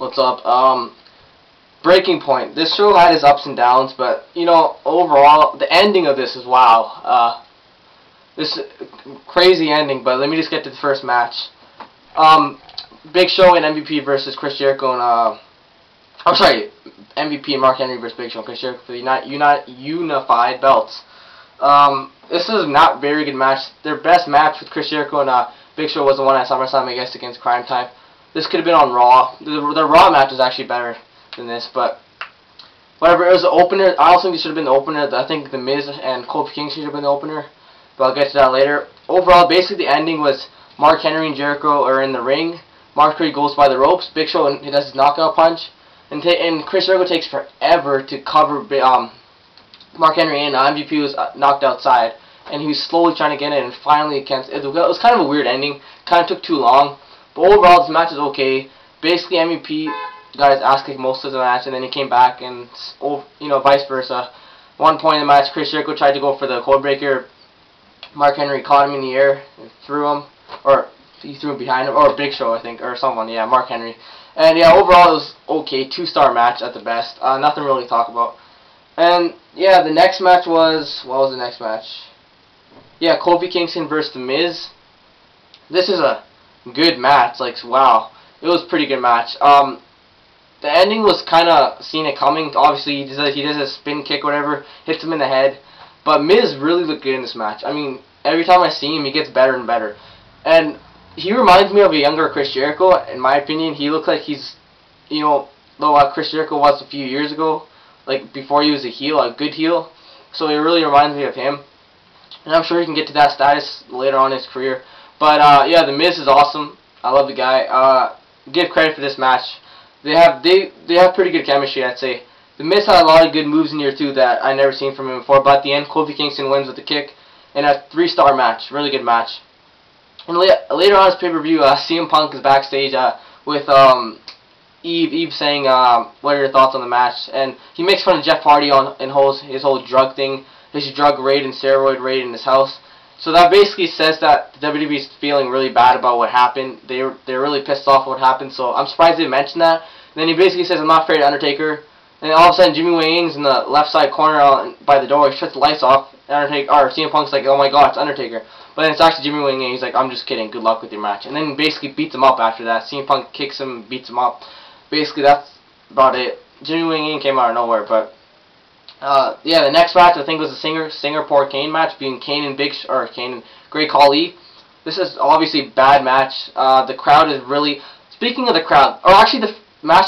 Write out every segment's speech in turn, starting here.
What's up? Breaking Point. This show had its ups and downs, but you know, overall, the ending of this is wow. This crazy ending. But let me just get to the first match. Big Show and MVP versus Chris Jericho and I'm sorry, MVP and Mark Henry versus Big Show and Chris Jericho for the unified belts. This is not a very good match. Their best match with Chris Jericho and Big Show was the one at SummerSlam, I guess, against Crime Time. This could have been on Raw. The Raw match was actually better than this, but whatever. It was the opener. I also think it should have been the opener. I think The Miz and Kofi Kingston should have been the opener, but I'll get to that later. Overall, basically the ending was Mark Henry and Jericho are in the ring. Mark Henry goes by the ropes. Big Show he does his knockout punch, and Chris Jericho takes forever to cover Mark Henry, and MVP was knocked outside, and he was slowly trying to get in, and finally it was kind of a weird ending. Kind of took too long. But overall, this match is okay. Basically, MVP got his ass kicked most of the match, and then he came back, and you know, vice versa. One point in the match, Chris Jericho tried to go for the codebreaker. Mark Henry caught him in the air and threw him, or he threw him behind him, or Big Show, I think, or someone. Yeah, Mark Henry. And yeah, overall, it was okay. 2-star match at the best. Nothing really to talk about. And yeah, the next match was, what was the next match? Yeah, Kofi Kingston versus The Miz. This is a good match. Like, wow, it was a pretty good match. The ending was kind of seen it coming. Obviously, he does a spin kick or whatever, hits him in the head. But Miz really looked good in this match. I mean, every time I see him, he gets better and better. And he reminds me of a younger Chris Jericho, in my opinion. He looks like he's, you know, though Chris Jericho was a few years ago, like before he was a heel, a good heel. So it really reminds me of him. And I'm sure he can get to that status later on in his career. But yeah, The Miz is awesome. I love the guy. Give credit for this match. They have pretty good chemistry, I'd say. The Miz had a lot of good moves in here too that I never seen from him before. But at the end, Kofi Kingston wins with a kick in a 3-star match. Really good match. And later on this pay-per-view, CM Punk is backstage with Eve saying, what are your thoughts on the match? And he makes fun of Jeff Hardy on his whole drug thing, his drug raid and steroid raid in his house. So that basically says that the WWE is feeling really bad about what happened. They're really pissed off what happened. So I'm surprised they mentioned that. And then he basically says, I'm not afraid of Undertaker. And then all of a sudden, Jimmy Wang Ying's in the left side corner by the door. He shuts the lights off. CM Punk's like, oh my god, it's Undertaker. But then it's actually Jimmy Wang Ying. He's like, I'm just kidding. Good luck with your match. And then basically beats him up after that. CM Punk kicks him, beats him up. Basically, that's about it. Jimmy Wang Ying came out of nowhere, but yeah, the next match I think was the Singapore Kane match between Kane and Great Khali. This is obviously a bad match. The crowd is really, speaking of the crowd, or actually the match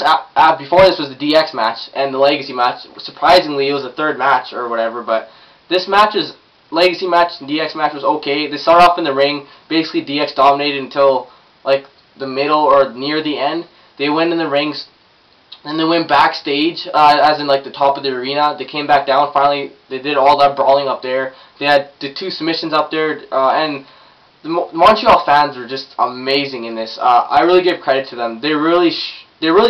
before this was the DX match and the Legacy match. Surprisingly, it was the third match or whatever, but this match is Legacy match and DX match was okay. They started off in the ring. Basically, DX dominated until like the middle or near the end. They went in the rings. Then they went backstage, as in like the top of the arena. They came back down. Finally, they did all that brawling up there. They had the 2 submissions up there, and the Montreal fans were just amazing in this. I really give credit to them. They really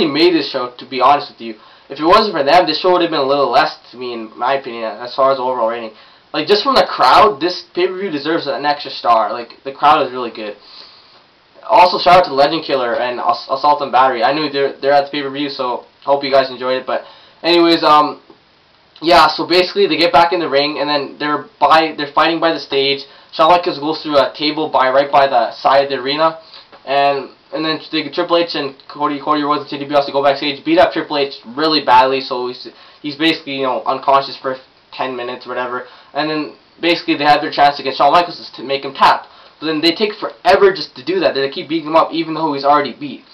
made this show. To be honest with you, if it wasn't for them, this show would have been a little less to me, in my opinion, as far as the overall rating. Like just from the crowd, this pay-per-view deserves an extra star. Like the crowd is really good. Also, shout out to Legend Killer and Assault and Battery. I knew they're at the pay-per-view, so hope you guys enjoyed it. But anyways, yeah. So basically, they get back in the ring, and then they're fighting by the stage. Shawn Michaels goes through a table right by the side of the arena, and then Triple H and Cody Rhodes and Ted DiBiase go backstage, beat up Triple H really badly. So he's basically, you know, unconscious for 10 minutes or whatever. And then basically they have their chance to get Shawn Michaels to make him tap. But then they take forever just to do that. They keep beating him up even though he's already beat.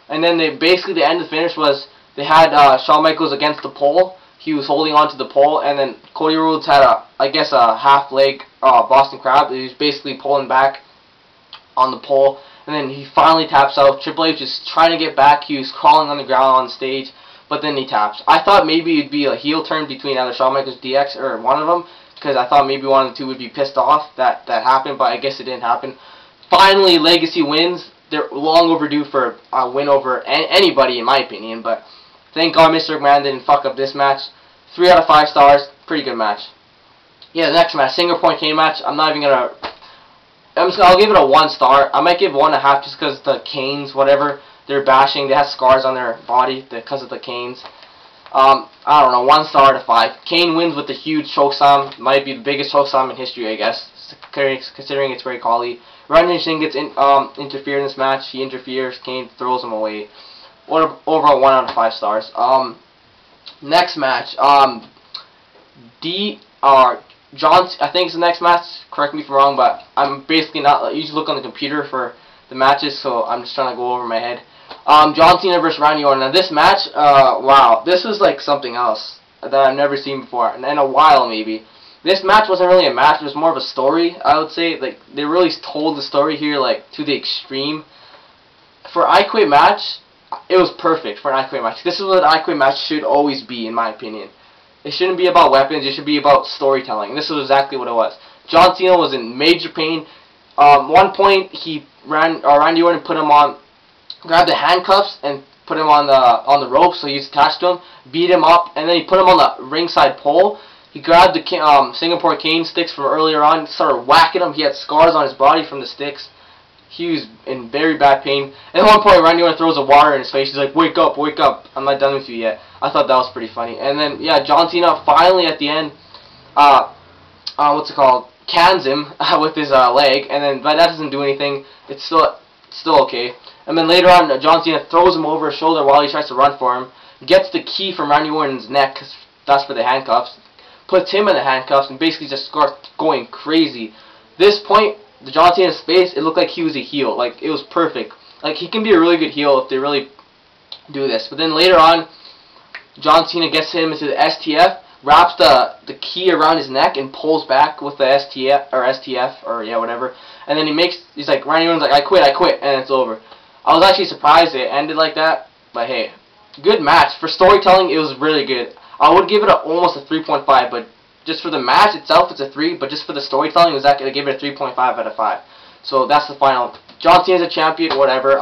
And then the end of the finish was they had Shawn Michaels against the pole. He was holding on to the pole, and then Cody Rhodes had I guess a half leg Boston Crab. He was basically pulling back on the pole, and then he finally taps out. Triple H is trying to get back. He was crawling on the ground on stage, but then he taps. I thought maybe it'd be a heel turn between either Shawn Michaels DX or one of them, because I thought maybe one of the two would be pissed off that happened, but I guess it didn't happen. Finally, Legacy wins. They're long overdue for a win over anybody, in my opinion, but thank God Mr. McMahon didn't fuck up this match. 3 out of 5 stars. Pretty good match. Yeah, the next match, Singapore Kane match. I'll give it a 1 star. I might give 1.5 just because the Canes, whatever, they're bashing. They have scars on their body because of the canes. I don't know, 1 star out of 5. Kane wins with a huge chokeslam. Might be the biggest chokeslam in history, I guess, considering it's very collie. Randy Singh gets interfered in this match. He interferes. Kane throws him away. Overall, 1 out of 5 stars. Next match. John, I think it's the next match. Correct me if I'm wrong, but I'm basically not. I usually look on the computer for the matches, so I'm just trying to go over my head. John Cena versus Randy Orton. Now this match, wow, this was like something else that I've never seen before, in a while maybe. This match wasn't really a match; it was more of a story, I would say. Like they really told the story here, like to the extreme. For I Quit match, it was perfect for an I Quit match. This is what an I Quit match should always be, in my opinion. It shouldn't be about weapons. It should be about storytelling. This is exactly what it was. John Cena was in major pain. One point, Randy Orton put him on, grabbed the handcuffs and put him on the rope, so he's attached to him, beat him up, and then he put him on the ringside pole. He grabbed the Singapore cane sticks from earlier on, started whacking him. He had scars on his body from the sticks. He was in very bad pain. And at one point, Randy Orton throws a water in his face. He's like, "Wake up, wake up! I'm not done with you yet." I thought that was pretty funny. And then, yeah, John Cena finally at the end, what's it called? Cans him with his leg, and then but that doesn't do anything. It's still okay. And then later on, John Cena throws him over his shoulder while he tries to run for him. Gets the key from Randy Orton's neck, cause that's for the handcuffs. Puts him in the handcuffs and basically just starts going crazy. This point, the John Cena's face, it looked like he was a heel. Like it was perfect. Like he can be a really good heel if they really do this. But then later on, John Cena gets him into the STF, wraps the key around his neck and pulls back with the STF or yeah, whatever. And then he's like, Randy Orton's like, I quit, and it's over. I was actually surprised it ended like that, but hey, good match. For storytelling, it was really good. I would give it almost a 3.5, but just for the match itself, it's a 3, but just for the storytelling, I give it a 3.5 out of 5. So that's the final. John Cena's a champion, whatever.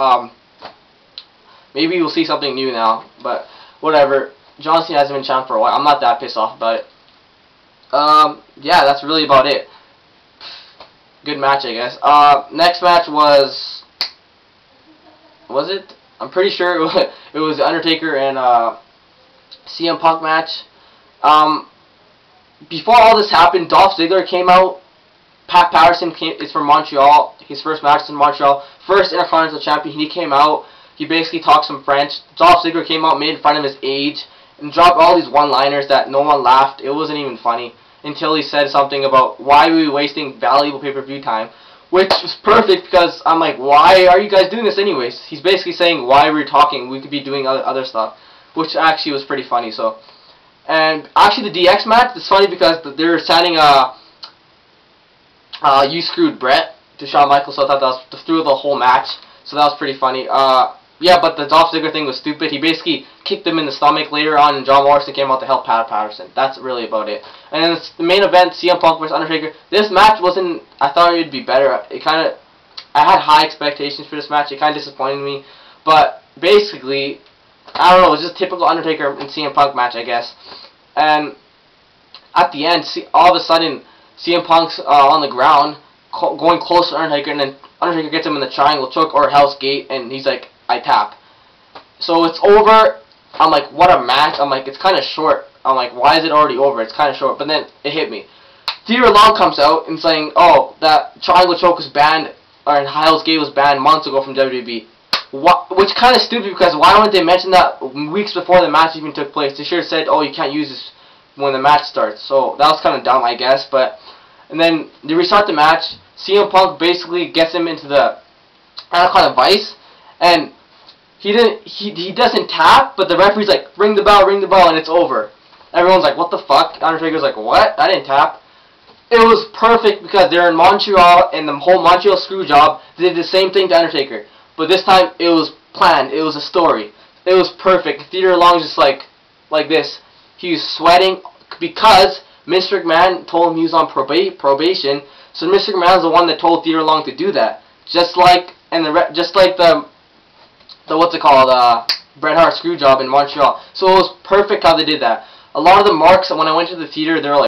Maybe we'll see something new now, but whatever. John Cena hasn't been champ for a while. I'm not that pissed off about it. Yeah, that's really about it. Good match, I guess. Next match was it? I'm pretty sure it was the Undertaker and CM Punk match. Before all this happened, Dolph Ziggler came out. Pat Patterson is from Montreal. His first match is in Montreal. First Intercontinental Champion. He came out. He basically talked some French. Dolph Ziggler came out, made fun of his age, and dropped all these one-liners that no one laughed. It wasn't even funny until he said something about why we were wasting valuable pay-per-view time, which was perfect because I'm like, why are you guys doing this anyways? He's basically saying why we're talking. We could be doing other stuff, which actually was pretty funny. So, and actually the DX match is funny because they're signing You Screwed Brett to Shawn Michaels, so I thought that was through the whole match. So that was pretty funny. Yeah, but the Dolph Ziggler thing was stupid. He basically kicked him in the stomach later on, and John Morrison came out to help Pat Patterson. That's really about it. And then the main event, CM Punk vs. Undertaker. This match wasn't, I thought it would be better. I had high expectations for this match. It kind of disappointed me. But basically, I don't know, it was just typical Undertaker and CM Punk match, I guess. And at the end, all of a sudden, CM Punk's on the ground, going close to Undertaker, and then Undertaker gets him in the triangle choke or Hell's Gate, and he's like, I tap. So it's over. I'm like, what a match. I'm like, it's kind of short. I'm like, why is it already over? It's kind of short. But then it hit me. Theodore Long comes out and saying, oh, that triangle choke was banned, or Hell's Gate was banned months ago from WWE. Which kind of stupid, because why wouldn't they mention that weeks before the match even took place? They should have said, oh, you can't use this when the match starts. So that was kind of dumb, I guess. And then they restart the match. CM Punk basically gets him into the Anaconda Vice, and he doesn't tap, but the referee's like, ring the bell, and it's over. Everyone's like, what the fuck? Undertaker's like, what? I didn't tap. It was perfect because they're in Montreal, and the whole Montreal screw job did the same thing to Undertaker. But this time, it was planned. It was a story. It was perfect. Theodore Long's just like this. He was sweating because Mr. McMahon told him he was on probation. So Mr. McMahon's the one that told Theodore Long to do that. Just like the what's it called, Bret Hart screw job in Montreal. So it was perfect how they did that. A lot of the marks, when I went to the theater, they were like,